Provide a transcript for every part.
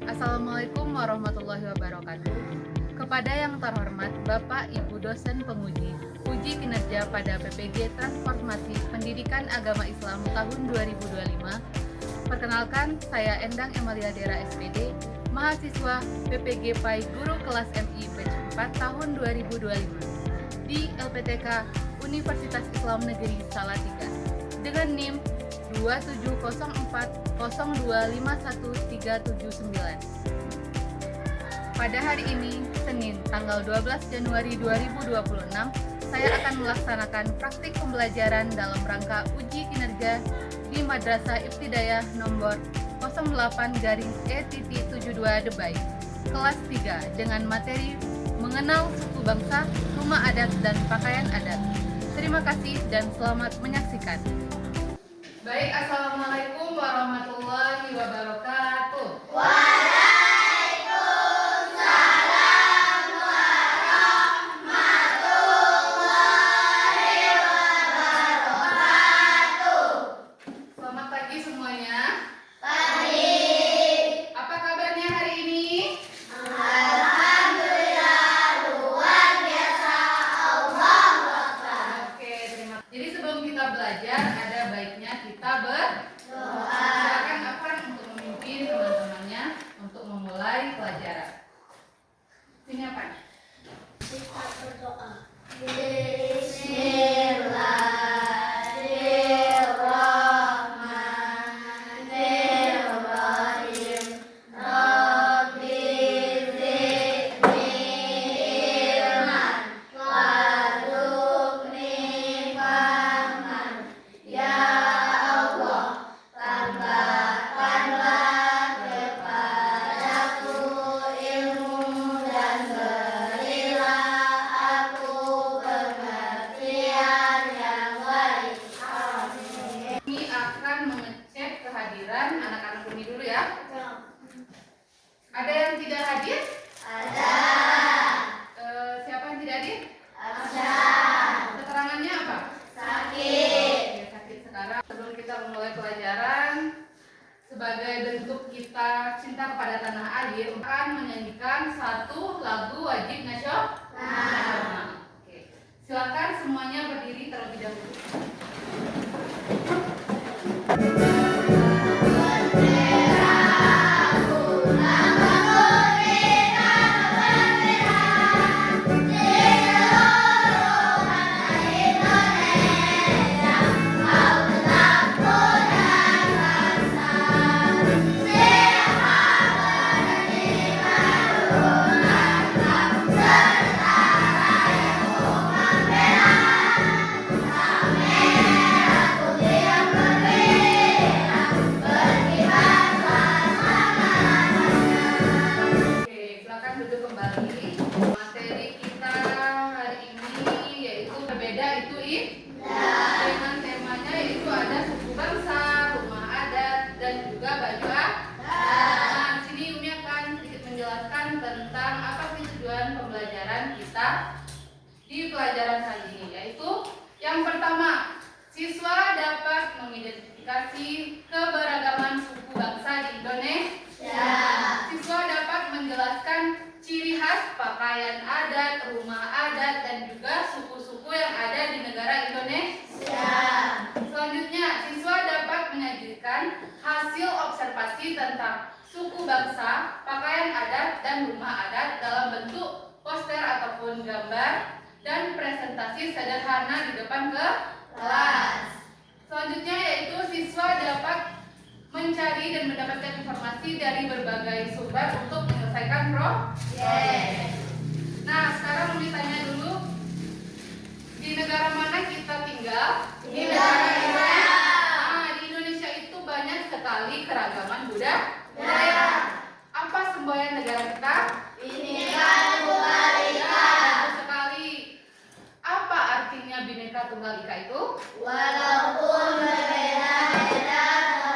Assalamualaikum warahmatullahi wabarakatuh. Kepada yang terhormat Bapak Ibu dosen penguji uji kinerja pada PPG Transformasi Pendidikan Agama Islam tahun 2025. Perkenalkan, saya Endang Emalia Dera SPD, mahasiswa PPG PAI Guru Kelas MI Batch 4 tahun 2025 di LPTK Universitas Islam Negeri Salatiga dengan NIM 27040251379. Pada hari ini, Senin, tanggal 12 Januari 2026, saya akan melaksanakan praktik pembelajaran dalam rangka uji kinerja di Madrasah Ibtidayah nomor 08-E-72 Debai, kelas 3 dengan materi mengenal suku bangsa, rumah adat, dan pakaian adat. Terima kasih dan selamat menyaksikan. Baik, Assalamualaikum warahmatullahi wabarakatuh. Waalaikumsalam warahmatullahi wabarakatuh. Selamat pagi semuanya. Pagi. Apa kabarnya hari ini? Alhamdulillah luar biasa. Allahu Akbar. Oke, terima kasih. Jadi sebelum kita belajar, ada baiknya kita Doa. silakan Afan untuk memimpin teman-temannya untuk memulai pelajaran. Sini Afan. Kita berdoa. Bismillahirrahmanirrahim. Rabbi zidni ilman warzuqni fahman. Ya Allah, tambahkanlah kepadaku ilmu dan berilah aku pengertian yang baik. Amin. Ini akan mengecek kehadiran anak-anak Umi dulu ya. Ada yang tidak hadir? Ada. Siapa yang tidak hadir? Absen. Keterangannya apa? Sakit. Oke, sakit sekarang. Sebelum kita memulai pelajaran, sebagai bentuk kita cinta kepada tanah air, akan menyanyikan satu lagu wajib nasional. Oke, silakan semuanya berdiri terlebih dahulu. Oke, silakan duduk kembali. Materi kita hari ini yaitu berbeda itu dengan temanya yaitu ada suku bangsa, rumah adat, dan juga baju adat. Nah, di sini Umi akan sedikit menjelaskan tentang apa sih tujuan pembelajaran kita di pelajaran kali ini, yaitu yang pertama, siswa dapat mengidentifikasi keberagaman suku bangsa di Indonesia. Siswa dapat menjelaskan ciri khas pakaian adat, rumah adat, dan juga suku-suku yang ada di negara Indonesia. Selanjutnya, siswa dapat menyajikan hasil observasi tentang suku bangsa, pakaian adat, dan rumah adat dalam bentuk poster ataupun gambar dan presentasi sederhana di depan kelas. Selanjutnya yaitu siswa dapat mencari dan mendapatkan informasi dari berbagai sumber untuk menyelesaikan proyek. Nah, sekarang Umi tanya dulu, di negara mana kita tinggal? Di negara Indonesia. Nah, di Indonesia itu banyak sekali keragaman budaya. Apa semboyan negara kita? Bineka Tunggal Ika. Betul sekali. Apa artinya Bineka Tunggal Ika itu? Walaupun berbeda-beda,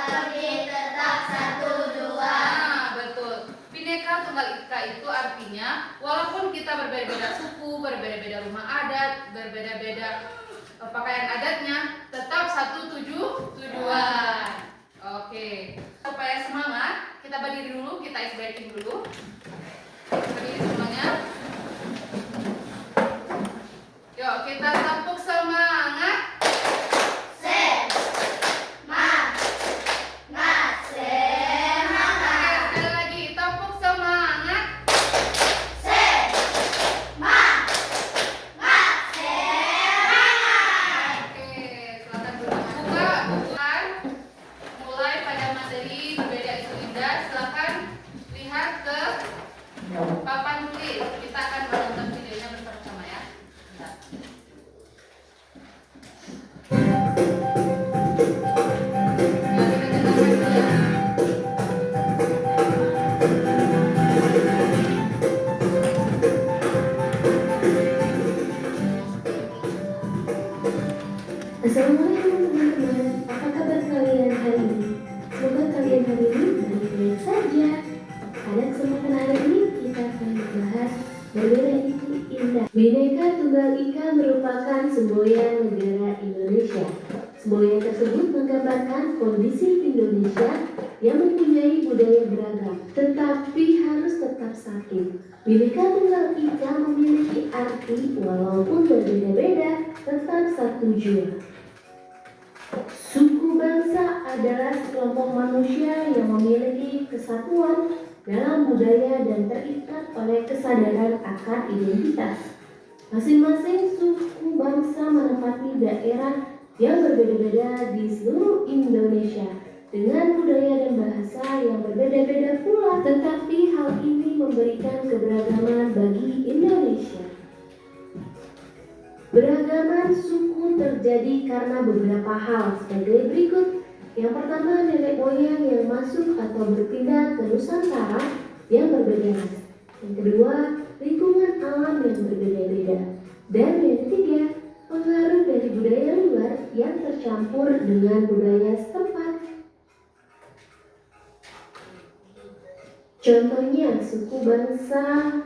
tetapi tetap satu jua. Nah, betul. Bineka Tunggal Ika itu artinya walaupun kita berbeda-beda suku, berbeda-beda rumah adat, berbeda-beda pakaian adatnya, tetap satu tujuan. Oke. Supaya semangat, kita baca berdiri dulu, kita ice breaking dulu. Berdiri semuanya. Yuk, kita tepuk semangat. Semangat, semangat. Oke, sekali lagi tepuk semangat. Semangat, semangat. Oke, silakan dulu buka bukuan. Mulai pada materi berbeda itu indah. Silakan lihat ke papan tulis. Kita akan menonton videonya bersama-sama ya. Bentar. Ya, kita nyalakan dulu ya. Assalamualaikum teman-teman, apa kabar kalian hari ini? Semoga kalian hari ini baik-baik saja. Pada kesempatan hari ini kita akan membahas bagaimana itu indah. Bhinneka Tunggal Ika merupakan semboyan negara Indonesia. Semboyan tersebut menggambarkan kondisi Indonesia yang mempunyai budaya beragam, tetapi harus tetap satu. Bhinneka Tunggal Ika memiliki arti walaupun berbeda-beda, tetap satu jua. Suku bangsa adalah sekelompok manusia yang memiliki kesatuan dalam budaya dan terikat oleh kesadaran akan identitas. Masing-masing suku bangsa menempati daerah yang berbeda-beda di seluruh Indonesia dengan budaya dan bahasa yang berbeda-beda pula, tetapi hal ini memberikan keberagaman bagi Indonesia. Beragaman suku terjadi karena beberapa hal sebagai berikut. Yang pertama, nenek moyang yang masuk atau berpindah ke Nusantara yang berbeda. Yang kedua, lingkungan alam yang berbeda-beda. Dan yang ketiga, pengaruh dari budaya luar yang tercampur dengan budaya setempat. Contohnya, suku bangsa,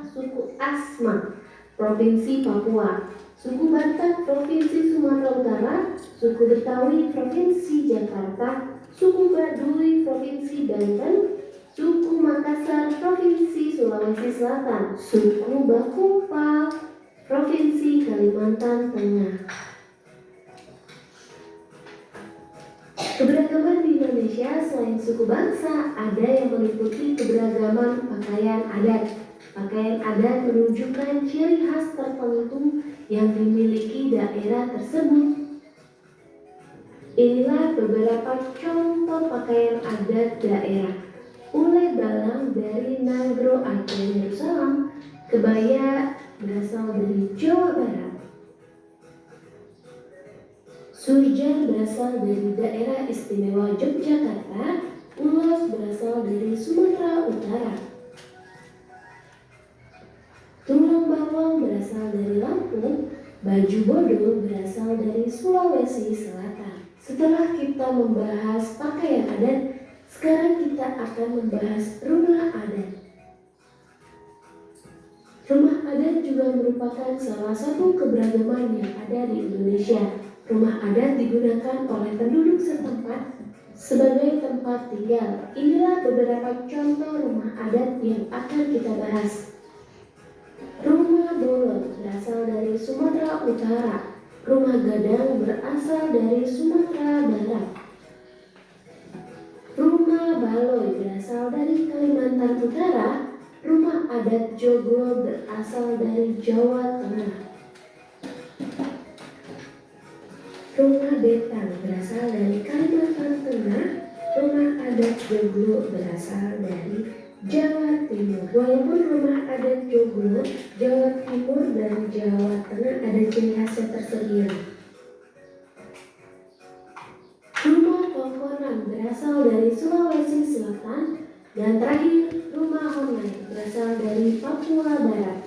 suku Asmat, Provinsi Papua, suku Batak, Provinsi Sumatera Utara, suku Betawi, Provinsi Jakarta, suku Baduy, Provinsi Banten, suku Makassar, Provinsi Sulawesi Selatan, suku Bakumpai, Provinsi Kalimantan Tengah. Keberagaman di Indonesia selain suku bangsa, ada yang meliputi keberagaman pakaian adat. Pakaian adat menunjukkan ciri khas tertentu yang dimiliki daerah tersebut. Inilah beberapa contoh pakaian adat daerah. Ule Balang dari Nagro Aceh Yerusalem, kebaya berasal dari Jawa Barat. Surjan berasal dari daerah istimewa Yogyakarta, ulos berasal dari Sumatera Utara. Tulang bawang berasal dari Lampung, baju bodo berasal dari Sulawesi Selatan. Setelah kita membahas pakaian adat, sekarang kita akan membahas rumah adat. Rumah adat juga merupakan salah satu keberagaman yang ada di Indonesia. Rumah adat digunakan oleh penduduk setempat sebagai tempat tinggal. Inilah beberapa contoh rumah adat yang akan kita bahas. Rumah Bolon berasal dari Sumatera Utara. Rumah Gadang berasal dari Sumatera Barat. Rumah Baloy berasal dari Kalimantan Utara. Rumah adat Joglo berasal dari Jawa Tengah. Rumah Betang berasal dari Kalimantan Tengah. Rumah adat Joglo berasal dari Jawa Timur. Walaupun rumah adat Joglo, Jawa Timur dan Jawa Tengah ada ciri khasnya tersendiri. Rumah Tongkonan berasal dari Sulawesi Selatan. Dan terakhir, rumah Honai berasal dari Papua Barat.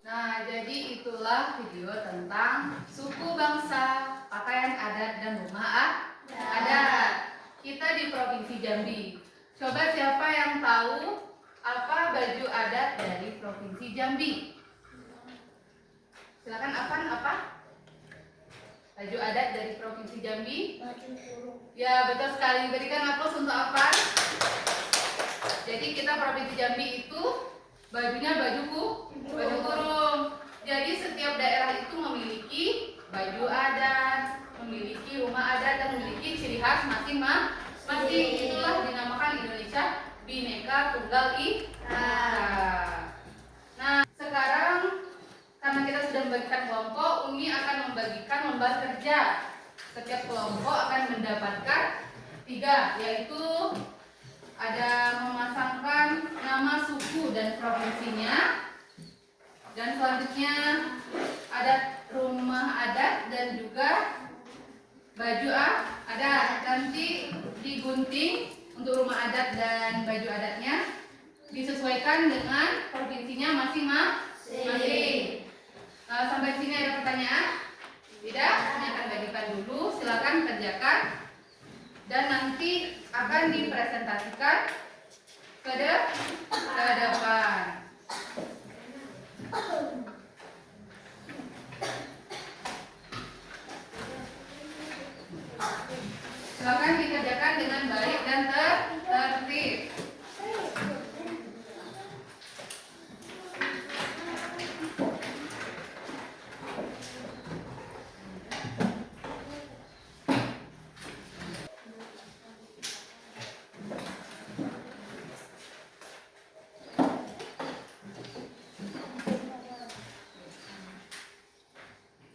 Nah, jadi itulah video tentang suku bangsa, pakaian adat, dan rumah adat. Kita di Provinsi Jambi. Coba siapa yang tahu apa baju adat dari Provinsi Jambi? Silakan apa? Baju adat dari Provinsi Jambi? Baju kurung. Ya, betul sekali. Berikan aplaus untuk Afan. kita Provinsi Jambi itu bajunya baju kurung. Jadi setiap daerah itu memiliki baju adat, memiliki rumah adat, dan memiliki ciri khas masing-masing. Itulah dinamakan Indonesia Bhinneka Tunggal Ika. Nah, sekarang karena kita sudah membagikan kelompok, Umi akan membagikan lembar kerja. Setiap kelompok akan mendapatkan 3, yaitu ada memasangkan nama suku dan provinsinya, dan selanjutnya ada rumah adat dan juga baju adat. Nanti digunting untuk rumah adat dan baju adatnya disesuaikan dengan provinsinya masing-masing. Sampai sini ada pertanyaan? Tidak? Ini akan bagikan dulu. Silakan kerjakan dan nanti akan dipresentasikan ke depan. Silakan dikerjakan dengan baik dan tertib.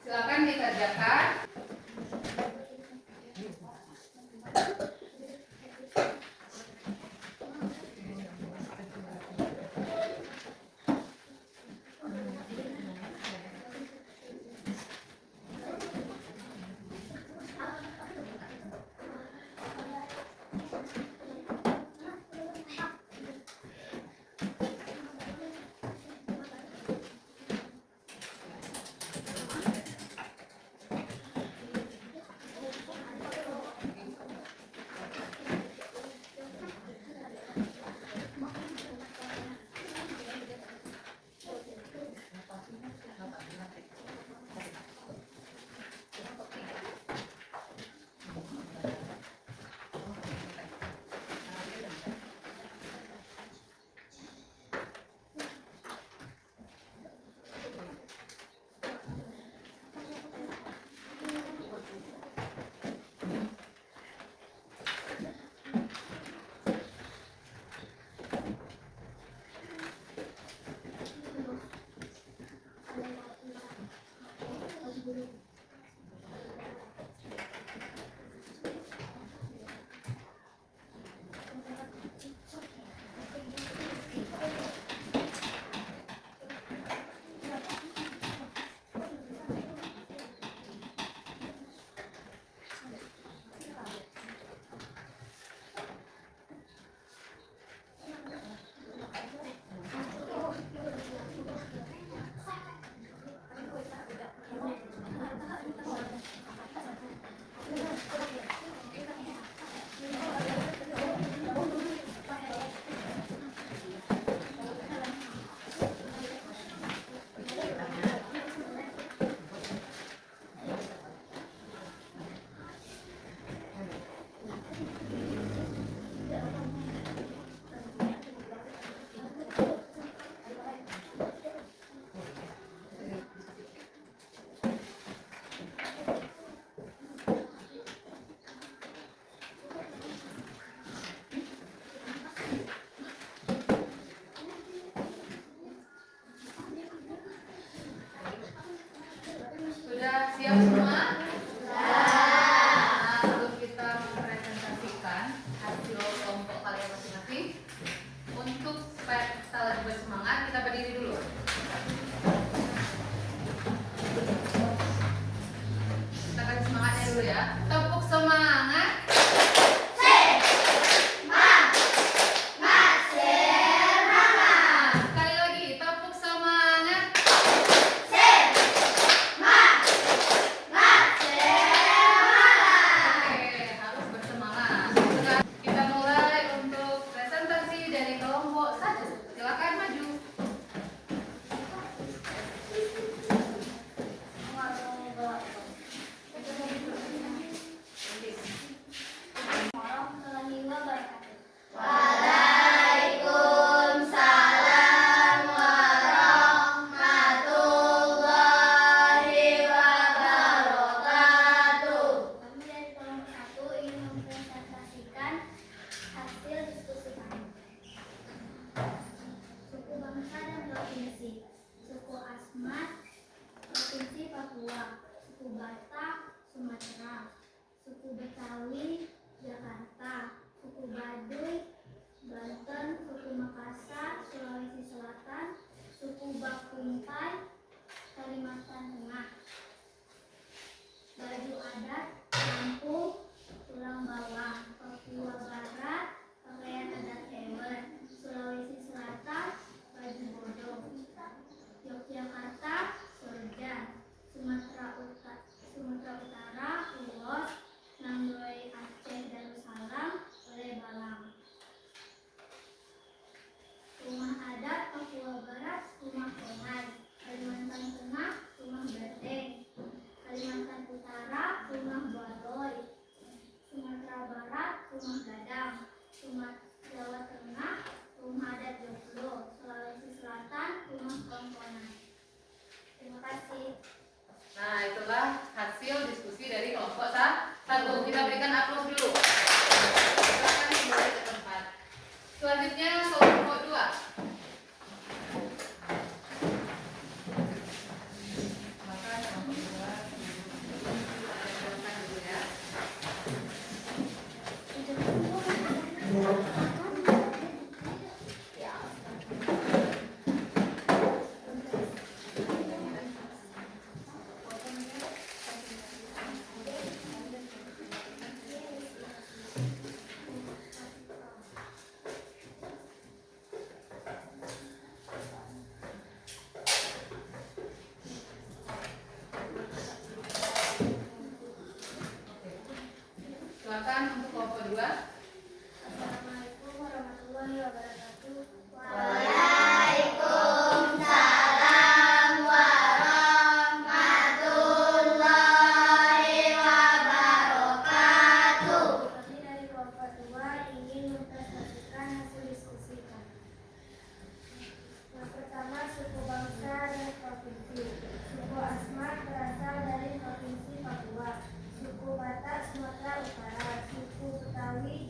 Silakan dikerjakan. Betawi, Jakarta. Suku Baduy, Banten. Suku Makassar, Sulawesi Selatan. Suku Bakuntai, Kalimantan Tengah. Baju adat Lampung, tulang bawang. Papua Barat, pakaian adat hewan. Sulawesi Selatan, baju bodoh. Yogyakarta, sorjan. Sumatera Utara, ulos. Nanggroe Aceh Darussalam, oleh balang. Rumah adat Papua Barat, rumah konai. Kalimantan Tengah, rumah benteng. Kalimantan Utara, rumah baloy. Sumatera Barat, rumah gadang. Jawa Tengah, rumah adat joglo. Sulawesi Selatan, rumah kongkonan. Terima kasih. Nah, itulah hasil diskusi dari kelompok 1. Kita berikan aplaus dulu. Silakan kembali ke tempat. Selanjutnya kelompok 2. Maka kelompok 2 silakan dulu ya. Silakan untuk kelompok 2. Assalamualaikum warahmatullahi wabarakatuh. Waalaikumsalam warahmatullahi wabarakatuh. Kami dari kelompok 2 ingin mempresentasikan hasil diskusi kami. Yang pertama, suku bangsa dan provinsi. Suku Asmat berasal dari provinsi Papua. Suku Batak Sumatera Utara. Suku Betawi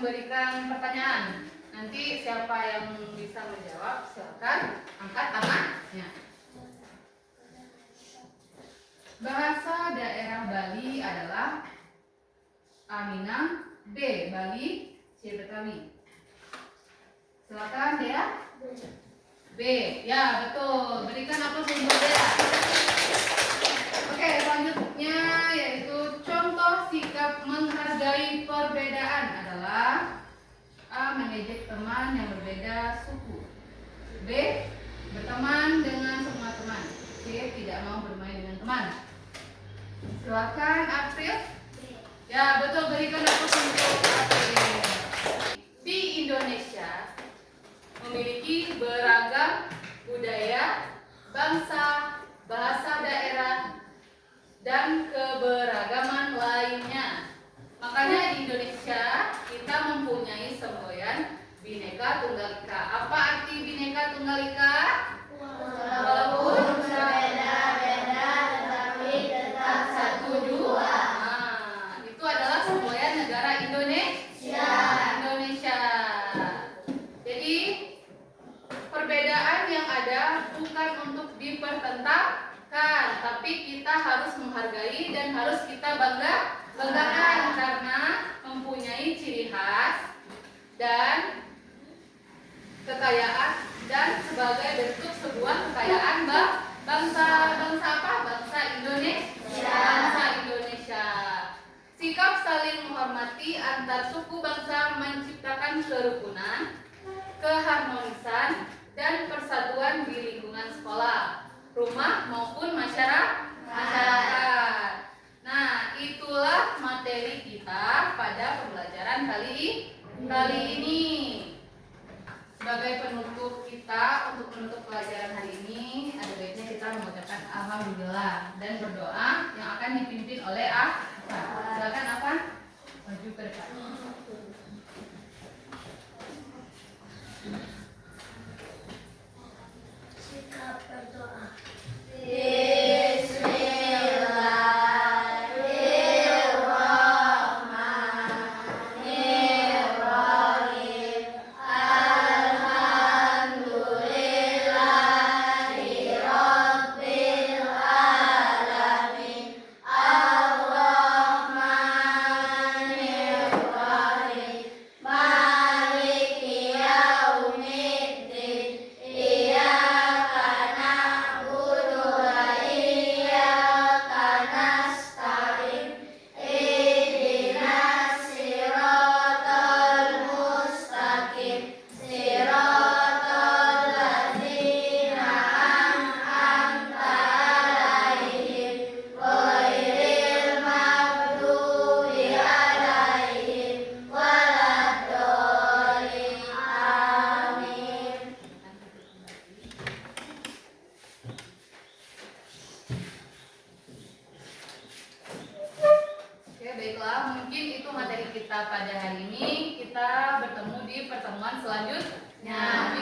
memberikan pertanyaan. Nanti siapa yang bisa menjawab, silakan angkat tangannya. Bahasa daerah Bali adalah A. Minang, B. Bali, C. Betawi. Silakan ya. B. Ya, betul. Berikan aplaus untuk Dea. Oke, selanjutnya yaitu contoh sikap menghargai perbedaan adalah A. Mengejek teman yang berbeda suku, B. Berteman dengan semua teman, C. Tidak mau bermain dengan teman. Silakan April. Ya, betul, berikan aplaus untuk April. Di Indonesia memiliki beragam budaya, bangsa, bahasa daerah, dan keberagaman lainnya. Makanya di Indonesia kita mempunyai semboyan Bhinneka Tunggal Ika. Apa arti Bhinneka Tunggal Ika? Walaupun berbeda-beda tetapi tetap satu jua. Nah, itu adalah semboyan negara Indonesia. Jadi perbedaan yang ada bukan untuk dipertentangkan, tapi kita harus menghargai dan harus kita banggakan karena mempunyai ciri khas dan kekayaan dan sebagai bentuk sebuah kekayaan bangsa apa? Bangsa Indonesia. Sikap saling menghormati antar suku bangsa menciptakan kerukunan, keharmonisan, dan persatuan di lingkungan sekolah, rumah maupun masyarakat. Nah, itulah materi kita pada pembelajaran kali ini. Sebagai penutup kita untuk menutup pelajaran hari ini, ada baiknya kita mengucapkan alhamdulillah dan berdoa yang akan dipimpin oleh Afan. Silakan Afan maju ke depan. Sikap berdoa. Baiklah, mungkin itu materi kita pada hari ini. Kita bertemu di pertemuan selanjutnya.